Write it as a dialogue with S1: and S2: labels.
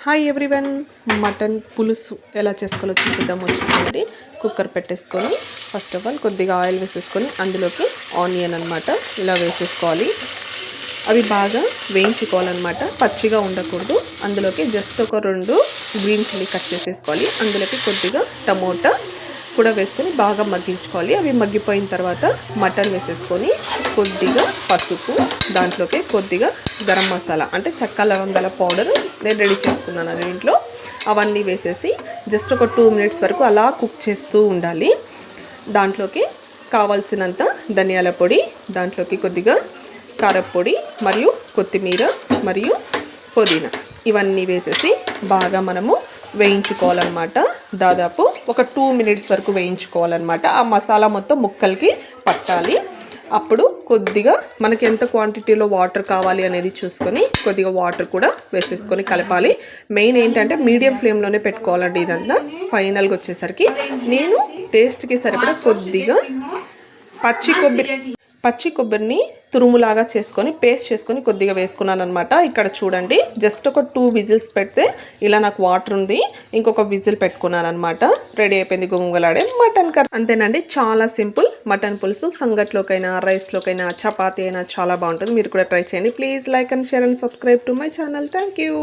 S1: Hi everyone, mutton పులుసు ఎలా చేసుకోవాలో చూసేద్దాం. వచ్చేసండి కుక్కర్ పెట్టేసుకొని ఫస్ట్ ఆఫ్ ఆల్ కొద్దిగా ఆయిల్ వేసేసుకొని అందులోకి ఆనియన్ అనమాట ఇలా వేసేసుకోవాలి. అవి బాగా వేయించుకోవాలన్నమాట, పచ్చిగా ఉండకూడదు. అందులోకి జస్ట్ ఒక 2 గ్రీన్ చిల్లీ కట్ చేసేసుకోవాలి. అందులోకి కొద్దిగా టమోటా కూడా వేసుకొని బాగా మగ్గించుకోవాలి. అవి మగ్గిపోయిన తర్వాత మటన్ వేసేసుకొని కొద్దిగా పసుపు, దాంట్లోకి కొద్దిగా గరం మసాలా అంటే చెక్క లవంగాల పౌడర్ నేను రెడీ చేసుకున్నాను అది ఇంట్లో. అవన్నీ వేసేసి జస్ట్ ఒక 2 మినిట్స్ వరకు అలా కుక్ చేస్తూ ఉండాలి. దాంట్లోకి కావాల్సినంత ధనియాల పొడి, దాంట్లోకి కొద్దిగా కారపొడి మరియు కొత్తిమీర మరియు పుదీనా ఇవన్నీ వేసేసి బాగా మనము వేయించుకోవాలన్నమాట. దాదాపు ఒక 2 మినిట్స్ వరకు వేయించుకోవాలన్నమాట. ఆ మసాలా మొత్తం ముక్కలకి పట్టాలి. అప్పుడు కొద్దిగా మనకి ఎంత క్వాంటిటీలో వాటర్ కావాలి అనేది చూసుకొని కొద్దిగా వాటర్ కూడా వేసేసుకొని కలపాలి. మెయిన్ ఏంటంటే మీడియం ఫ్లేమ్లోనే పెట్టుకోవాలండి ఇదంతా. ఫైనల్గా వచ్చేసరికి నేను టేస్ట్కి సరిపడా కొద్దిగా పచ్చి కొబ్బరిని తురుములాగా చేసుకొని పేస్ట్ చేసుకొని కొద్దిగా వేసుకున్నాను అనమాట. ఇక్కడ చూడండి, జస్ట్ ఒక 2 విజిల్స్ పెడితే ఇలా నాకు వాటర్ ఉంది. ఇంకొక విజిల్ పెట్టుకున్నాను అనమాట. రెడీ అయిపోయింది గుమగుమలాడే మటన్ కర్రీ. అంతేనండి, చాలా సింపుల్. మటన్ పులుసు సంగట్లోకైనా రైస్లోకైనా చపాతీ అయినా చాలా బాగుంటుంది. మీరు కూడా ట్రై చేయండి. Please like and share and subscribe to my channel. Thank you.